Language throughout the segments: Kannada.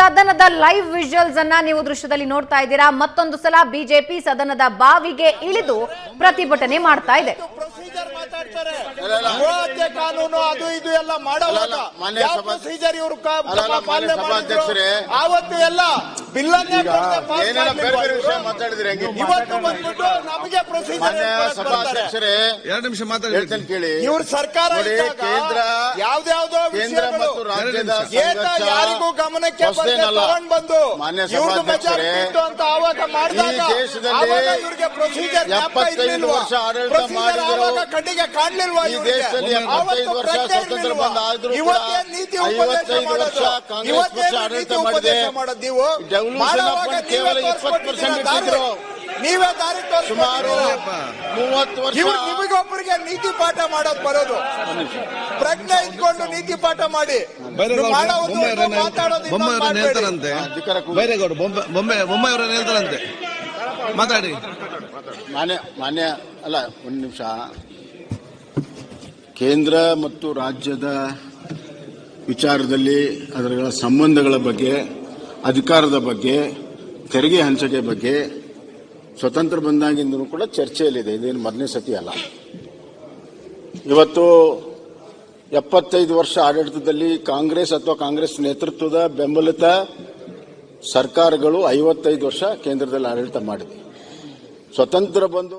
ಸದನದ ಲೈವ್ ವಿಜುವಲ್ಸ್ ಅನ್ನ ನೀವು ದೃಶ್ಯದಲ್ಲಿ ನೋಡ್ತಾ ಇದ್ದೀರಾ. ಮತ್ತೊಂದು ಸಲ ಬಿಜೆಪಿ ಸದನದ ಬಾವಿಗೆ ಇಳಿದು ಪ್ರತಿಭಟನೆ ಮಾಡ್ತಾ ಇದೆ. ಕಾನೂನು ಅದು ಇದು ಎಲ್ಲ ಮಾಡೋವಾಗ ಪ್ರೊಸೀಜರ್ ಇವರು ಆವತ್ತು ಎಲ್ಲ ಬಿಲ್ಲನ್ನೇ ಇವತ್ತು ಬಂದ್ಬಿಟ್ಟು ನಮಗೆ ಪ್ರೊಸೀಜರ್ ಕೇಳಿ. ಇವ್ರ ಸರ್ಕಾರ ಯಾವ್ದಾವ್ದೋ ಕೇಂದ್ರ ಮತ್ತು ರಾಜ್ಯದ ಯಾರಿಗೂ ಗಮನಕ್ಕೆ ತಗೊಂಡ್ ಬಂದು ಇವ್ರದ್ದು ಮೆಜಾರಿಟಿ ಅಂತ ಆವಾಗ ಮಾಡಿದಾಗ ಇವ್ರಿಗೆ ಪ್ರೊಸೀಜರ್ 75 ವರ್ಷ ಆಡಳಿತ ಮಾಡಿದ್ರು. ಕಣ್ಣಿಗೆ ಕಾಣ್ಲಿಲ್ವಾ? ಈ ದೇಶದಲ್ಲಿ 75 ವರ್ಷ ಸ್ವತಂತ್ರ ಬಂದ ಆದ್ರೂ 55 ವರ್ಷ ಕಾಂಗ್ರೆಸ್ ಪಕ್ಷ ಆಡಳಿತ ಮಾಡಿದೆ. ಡೆವಲ್ಯೂಷನ್ ಕೇವಲ 20% ಇಟ್ಟಿದ್ರು. ನೀವೇ ದಾರಿ ಸುಮಾರು 30 ವರ್ಷ ನಿಮಗೊಬ್ಬರಿಗೆ ನೀತಿ ಪಾಠ ಮಾಡೋದು ಬರೋದು. ಪ್ರಜ್ಞೆ ಇಟ್ಕೊಂಡು ನೀತಿ ಪಾಠ ಮಾಡಿ ಹೇಳ್ತಾರಂತೆ. ಬೈರೇಗೌಡ ಬೊಮ್ಮಾಯಿಯವರನ್ನ ಹೇಳ್ತಾರಂತೆ. ಮಾತಾಡಿ. ಮಾನ್ಯ ಅಲ್ಲ, ಒಂದು ನಿಮಿಷ. ಕೇಂದ್ರ ಮತ್ತು ರಾಜ್ಯದ ವಿಚಾರದಲ್ಲಿ ಅದರ ಸಂಬಂಧಗಳ ಬಗ್ಗೆ, ಅಧಿಕಾರದ ಬಗ್ಗೆ, ತೆರಿಗೆ ಹಂಚಿಕೆ ಬಗ್ಗೆ ಸ್ವತಂತ್ರ ಬಂದಾಗಿಂದಲೂ ಕೂಡ ಚರ್ಚೆಯಲ್ಲಿದೆ. ಇದೇನು ಮೊದಲನೇ ಸತಿ ಅಲ್ಲ. ಇವತ್ತು 75 ವರ್ಷ ಆಡಳಿತದಲ್ಲಿ ಕಾಂಗ್ರೆಸ್ ಅಥವಾ ಕಾಂಗ್ರೆಸ್ ನೇತೃತ್ವದ ಬೆಂಬಲಿತ ಸರ್ಕಾರಗಳು 55 ವರ್ಷ ಕೇಂದ್ರದಲ್ಲಿ ಆಡಳಿತ ಮಾಡಿದೆ. ಸ್ವತಂತ್ರ ಬಂದು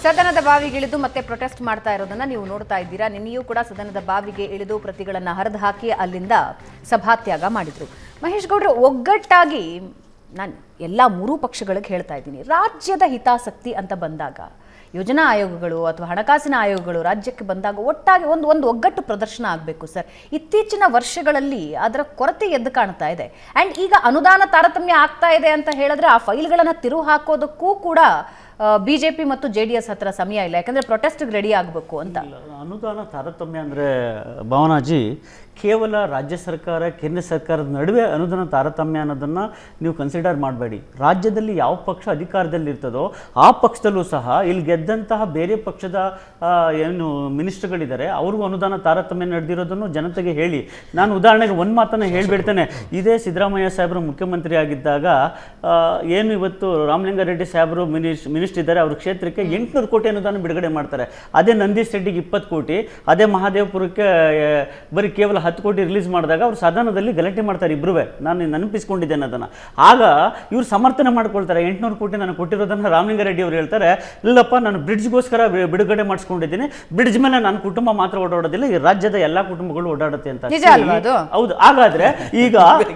ಸದನದ ಬಾವಿಗೆ ಇಳಿದು ಮತ್ತೆ ಪ್ರೊಟೆಸ್ಟ್ ಮಾಡ್ತಾ ಇರೋದನ್ನ ನೀವು ನೋಡ್ತಾ ಇದ್ದೀರಾ. ನಿನ್ನೆಯೂ ಕೂಡ ಸದನದ ಬಾವಿಗೆ ಇಳಿದು ಪ್ರತಿಗಳನ್ನ ಹರಿದು ಹಾಕಿ ಅಲ್ಲಿಂದ ಸಭಾತ್ಯಾಗ ಮಾಡಿದ್ರು. ಮಹೇಶ್ ಗೌಡ್ರು, ಒಗ್ಗಟ್ಟಾಗಿ ನಾನು ಎಲ್ಲ ಮೂರೂ ಪಕ್ಷಗಳಿಗೆ ಹೇಳ್ತಾ ಇದ್ದೀನಿ, ರಾಜ್ಯದ ಹಿತಾಸಕ್ತಿ ಅಂತ ಬಂದಾಗ ಯೋಜನಾ ಆಯೋಗಗಳು ಅಥವಾ ಹಣಕಾಸಿನ ಆಯೋಗಗಳು ರಾಜ್ಯಕ್ಕೆ ಬಂದಾಗ ಒಟ್ಟಾಗಿ ಒಂದು ಒಗ್ಗಟ್ಟು ಪ್ರದರ್ಶನ ಆಗಬೇಕು ಸರ್. ಇತ್ತೀಚಿನ ವರ್ಷಗಳಲ್ಲಿ ಅದರ ಕೊರತೆ ಎದ್ದು ಕಾಣ್ತಾ ಇದೆ. ಆ್ಯಂಡ್ ಈಗ ಅನುದಾನ ತಾರತಮ್ಯ ಆಗ್ತಾ ಇದೆ ಅಂತ ಹೇಳಿದ್ರೆ ಆ ಫೈಲ್ಗಳನ್ನು ತಿರು ಹಾಕೋದಕ್ಕೂ ಕೂಡ ಬಿಜೆಪಿ ಮತ್ತು JDS ಹತ್ರ ಸಮಯ ಇಲ್ಲ, ಯಾಕಂದರೆ ಪ್ರೊಟೆಸ್ಟ್ಗೆ ರೆಡಿ ಆಗಬೇಕು ಅಂತ. ಅನುದಾನ ತಾರತಮ್ಯ ಅಂದರೆ ಭಾವನಾಜಿ, ಕೇವಲ ರಾಜ್ಯ ಸರ್ಕಾರ ಕೇಂದ್ರ ಸರ್ಕಾರದ ನಡುವೆ ಅನುದಾನ ತಾರತಮ್ಯ ಅನ್ನೋದನ್ನು ನೀವು ಕನ್ಸಿಡರ್ ಮಾಡಬೇಡಿ. ರಾಜ್ಯದಲ್ಲಿ ಯಾವ ಪಕ್ಷ ಅಧಿಕಾರದಲ್ಲಿ ಇರ್ತದೋ ಆ ಪಕ್ಷದಲ್ಲೂ ಸಹ ಇಲ್ಲಿ ಗೆದ್ದಂತಹ ಬೇರೆ ಪಕ್ಷದ ಏನು ಮಿನಿಸ್ಟರ್ಗಳಿದ್ದಾರೆ ಅವ್ರಿಗೂ ಅನುದಾನ ತಾರತಮ್ಯ ನಡೆದಿರೋದನ್ನು ಜನತೆಗೆ ಹೇಳಿ. ನಾನು ಉದಾಹರಣೆಗೆ ಒಂದು ಮಾತನ್ನು ಹೇಳಿಬಿಡ್ತೇನೆ. ಇದೇ ಸಿದ್ದರಾಮಯ್ಯ ಸಾಹೇಬರು ಮುಖ್ಯಮಂತ್ರಿ ಆಗಿದ್ದಾಗ ಏನು ಇವತ್ತು ರಾಮಲಿಂಗಾರೆಡ್ಡಿ ಸಾಹೇಬರು ಮಿನಿಸ್ಟರ್ ಇದ್ದಾರೆ, ಅವ್ರ ಕ್ಷೇತ್ರಕ್ಕೆ 800 ಕೋಟಿ ಅನುದಾನ ಬಿಡುಗಡೆ ಮಾಡ್ತಾರೆ. ಅದೇ ನಂದೀಶ್ ರೆಡ್ಡಿಗೆ 20 ಕೋಟಿ, ಅದೇ ಮಹಾದೇವಪುರಕ್ಕೆ ಬರೀ ಕೇವಲ 10 ಕೋಟಿ ರಿಲೀಸ್ ಮಾಡಿದಾಗ ಅವ್ರು ಸದನದಲ್ಲಿ ಗಲಾಟೆ ಮಾಡ್ತಾರೆ ಇಬ್ಬರೂ. ನಾನು ನೆನಪಿಸ್ಕೊಂಡಿದ್ದೇನೆ ಅದನ್ನು. ಆಗ ಇವ್ರು ಸಮರ್ಥನೆ ಮಾಡ್ಕೊಳ್ತಾರೆ, 800 ಕೋಟಿ ನಾನು ಕೊಟ್ಟಿರೋದನ್ನು ರಾಮಲಿಂಗಾರೆಡ್ಡಿ ಅವರು ಹೇಳ್ತಾರೆ, ಇಲ್ಲಪ್ಪ ನಾನು ಬ್ರಿಡ್ಜ್ಗೋಸ್ಕರ ಬಿಡುಗಡೆ ಮಾಡಿಸ್ಕೊಂಡಿದ್ದೀನಿ, ಬ್ರಿಡ್ಜ್ ಮೇಲೆ ನನ್ನ ಕುಟುಂಬ ಮಾತ್ರ ಓಡಾಡೋದಿಲ್ಲ, ಈ ರಾಜ್ಯದ ಎಲ್ಲ ಕುಟುಂಬಗಳು ಓಡಾಡುತ್ತೆ ಅಂತ. ಹೌದು. ಹಾಗಾದ್ರೆ ಈಗ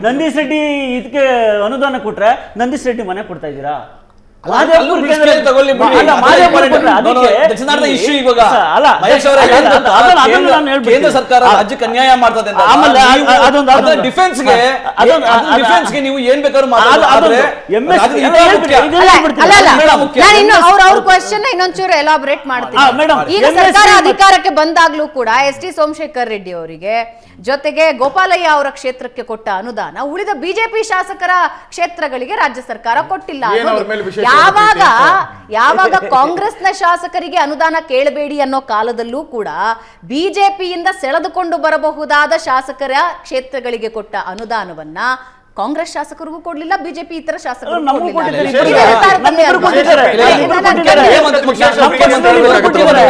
ನಂದೀಶ್ ರೆಡ್ಡಿ ಇದಕ್ಕೆ ಅನುದಾನ ಕೊಟ್ರೆ ನಂದೀಶ್ ರೆಡ್ಡಿ ಮನೆ ಕೊಡ್ತಾ ಇದ್ದೀರಾ? ಕೇಂದ್ರ ಸರ್ಕಾರ ರಾಜ್ಯಕ್ಕೆ ಅನ್ಯಾಯ ಮಾಡ್ತದೆ. ಡಿಫೆನ್ಸ್ಗೆ ನೀವು ಏನ್ ಬೇಕಾದ್ರೂ ಇನ್ನೊಂಚೂರು ಎಲಾಬರೇಟ್ ಮಾಡ್ತೀನಿ. ಈಗ ಸರ್ಕಾರ ಅಧಿಕಾರಕ್ಕೆ ಬಂದಾಗ್ಲೂ ಕೂಡ ಎಸ್ ಟಿ ಸೋಮಶೇಖರ್ ರೆಡ್ಡಿ ಅವರಿಗೆ ಜೊತೆಗೆ ಗೋಪಾಲಯ್ಯ ಅವರ ಕ್ಷೇತ್ರಕ್ಕೆ ಕೊಟ್ಟ ಅನುದಾನ ಉಳಿದ ಬಿಜೆಪಿ ಶಾಸಕರ ಕ್ಷೇತ್ರಗಳಿಗೆ ರಾಜ್ಯ ಸರ್ಕಾರ ಕೊಟ್ಟಿಲ್ಲ. ಯಾವಾಗ ಕಾಂಗ್ರೆಸ್ನ ಶಾಸಕರಿಗೆ ಅನುದಾನ ಕೇಳಬೇಡಿ ಅನ್ನೋ ಕಾಲದಲ್ಲೂ ಕೂಡ ಬಿಜೆಪಿಯಿಂದ ಸೆಳೆದುಕೊಂಡು ಬರಬಹುದಾದ ಶಾಸಕರ ಕ್ಷೇತ್ರಗಳಿಗೆ ಕೊಟ್ಟ ಅನುದಾನವನ್ನ ಕಾಂಗ್ರೆಸ್ ಶಾಸಕರಿಗೂ ಕೊಡ್ಲಿಲ್ಲ, ಬಿಜೆಪಿ ಇತರ ಶಾಸಕರು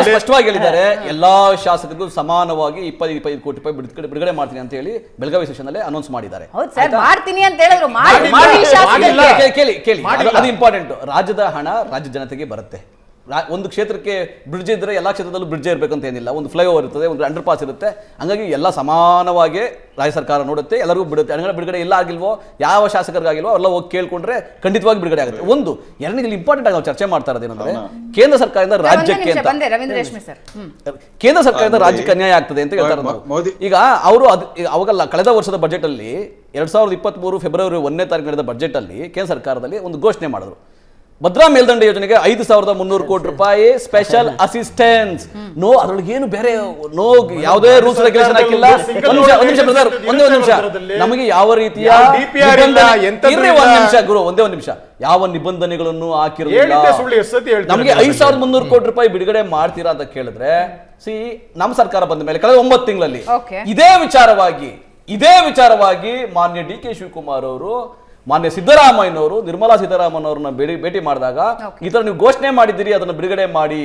ಸ್ಪಷ್ಟವಾಗಿ ಹೇಳಿದ್ದಾರೆ. ಎಲ್ಲಾ ಶಾಸಕರಿಗೂ ಸಮಾನವಾಗಿ 25 ಕೋಟಿ ರೂಪಾಯಿ ಬಿಡುಗಡೆ ಮಾಡ್ತೀನಿ ಅಂತ ಹೇಳಿ ಬೆಳಗಾವಿ ಸೆಷನ್ ಅಲ್ಲಿ ಅನೌನ್ಸ್ ಮಾಡಿದ್ದಾರೆ. ಮಾಡ್ತೀನಿ ಅಂತ ಹೇಳಿದ್ರು. ಕೇಳಿ, ಅದು ಇಂಪಾರ್ಟೆಂಟ್. ರಾಜ್ಯದ ಹಣ ರಾಜ್ಯ ಜನತೆಗೆ ಬರುತ್ತೆ. ಒಂದು ಕ್ಷೇತ್ರಕ್ಕೆ ಬ್ರಿಡ್ಜ್ ಇದ್ರೆ ಎಲ್ಲಾ ಕ್ಷೇತ್ರದಲ್ಲೂ ಬ್ರಿಡ್ಜ್ ಇರಬೇಕಂತ ಏನಿಲ್ಲ. ಒಂದು ಫ್ಲೈಓವರ್ ಇರ್ತದೆ, ಒಂದು ಅಂಡರ್ ಪಾಸ್ ಇರುತ್ತೆ. ಹಂಗಾಗಿ ಎಲ್ಲ ಸಮಾನವಾಗಿ ರಾಜ್ಯ ಸರ್ಕಾರ ನೋಡುತ್ತೆ, ಎಲ್ಲರಿಗೂ ಬಿಡುತ್ತೆ. ಹಣಗಳ ಬಿಡುಗಡೆ ಎಲ್ಲ ಆಗಿಲ್ವೋ, ಯಾವ ಶಾಸಕರಿಗಾಗಿಲ್ವೋ ಎಲ್ಲ ಹೋಗಿ ಕೇಳ್ಕೊಂಡ್ರೆ ಖಂಡಿತವಾಗಿ ಬಿಡುಗಡೆ ಆಗುತ್ತೆ. ಒಂದು ಎರಡನೇ ಇಲ್ಲಿ ಇಂಪಾರ್ಟೆಂಟ್ ಆಗಿ ನಾವು ಚರ್ಚೆ ಮಾಡ್ತಾ ಇರೋದೇನಂದ್ರೆ ಕೇಂದ್ರ ಸರ್ಕಾರದಿಂದ ರಾಜ್ಯಕ್ಕೆ ಅಂತ, ಕೇಂದ್ರ ಸರ್ಕಾರದಿಂದ ರಾಜ್ಯಕ್ಕೆ ಅನ್ಯಾಯ ಆಗ್ತದೆ ಅಂತ ಹೇಳ್ತಾರೆ. ಈಗ ಅವರು ಅವಾಗಲ್ಲ, ಕಳೆದ ವರ್ಷದ ಬಜೆಟ್ ಅಲ್ಲಿ 2023 ಫೆಬ್ರವರಿ 1ನೇ ತಾರೀಕು ನಡೆದ ಬಜೆಟ್ ಅಲ್ಲಿ ಕೇಂದ್ರ ಸರ್ಕಾರದಲ್ಲಿ ಒಂದು ಘೋಷಣೆ ಮಾಡಿದ್ರು. ಭದ್ರಾ ಮೇಲ್ದಂಡೆ ಯೋಜನೆಗೆ 5,300 ಕೋಟಿ ರೂಪಾಯಿ ಸ್ಪೆಷಲ್ ಅಸಿಸ್ಟೆನ್ಸ್. ಅದ್ರೊಳಗೆ ಏನು ಬೇರೆ ಯಾವುದೇ ರೂಲ್ಸ್ ರೆಗ್ಯುಲೇಷನ್ ಹಾಕಿಲ್ಲ. ಒಂದೇ ಒಂದು ನಿಮಿಷ, ನಮಗೆ ಯಾವ ರೀತಿಯ ಒಂದೇ ಒಂದು ನಿಮಿಷ ಯಾವ ನಿಬಂಧನೆಗಳನ್ನು ಹಾಕಿರಲಿಲ್ಲ. ನಮಗೆ 5,300 ಕೋಟಿ ರೂಪಾಯಿ ಬಿಡುಗಡೆ ಮಾಡ್ತೀರಾ ಅಂತ ಕೇಳಿದ್ರೆ, ನಮ್ಮ ಸರ್ಕಾರ ಬಂದ ಮೇಲೆ ಕಳೆದ 9 ತಿಂಗಳಲ್ಲಿ ಇದೇ ವಿಚಾರವಾಗಿ ಇದೇ ವಿಚಾರವಾಗಿ ಮಾನ್ಯ ಡಿ ಕೆ ಶಿವಕುಮಾರ್ ಅವರು, ಮಾನ್ಯ ಸಿದ್ದರಾಮಯ್ಯನವರು, ನಿರ್ಮಲಾ ಸೀತಾರಾಮನ್ ಅವ್ರನ್ನ ಭೇಟಿ ಮಾಡಿದಾಗ ಈ ತರ ನೀವು ಘೋಷಣೆ ಮಾಡಿದ್ದೀರಿ, ಅದನ್ನ ಬಿಡುಗಡೆ ಮಾಡಿ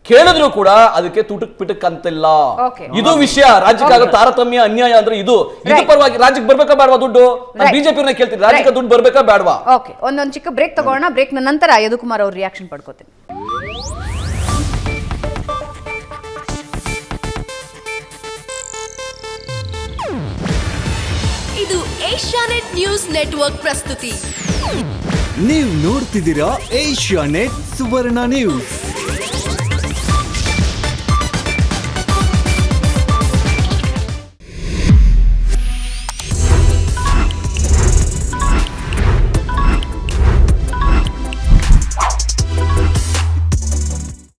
ಕೇಳಿದ್ರು ಕೂಡ ಅದಕ್ಕೆ ತುಟುಕ್ ಪಿಟುಕ್ ಅಂತಿಲ್ಲ. ಇದು ವಿಷಯ. ರಾಜ್ಯಕ್ಕಾಗ ತಾರತಮ್ಯ ಅನ್ಯಾಯ ಅಂದ್ರೆ ಇದು ಪರವಾಗಿ ರಾಜ್ಯಕ್ಕೆ ಬರ್ಬೇಕಾ ಬೇಡವಾ ದುಡ್ಡು? ನಾನು ಬಿಜೆಪಿಯವ್ರನ್ನ ಕೇಳ್ತೀನಿ, ರಾಜ್ಯಕ್ಕೆ ದುಡ್ಡು ಬರ್ಬೇಕಾ ಬೇಡವಾ? ಓಕೆ, ಒಂದೊಂದು ಚಿಕ್ಕ ಬ್ರೇಕ್ ತಗೋಣ. ಬ್ರೇಕ್ ನಂತರ ಯದುಕುಮಾರ್ ಅವ್ರ ರಿಯಾಕ್ಷನ್ ಪಡ್ಕೋತೀನಿ. ಇದು ಏಷ್ಯಾನೆಟ್ ನ್ಯೂಸ್ ನೆಟ್ವರ್ಕ್ ಪ್ರಸ್ತುತಿ. ನೀವು ನೋಡ್ತಿದ್ದೀರಾ ಏಷ್ಯಾನೆಟ್ ಸುವರ್ಣ ನ್ಯೂಸ್.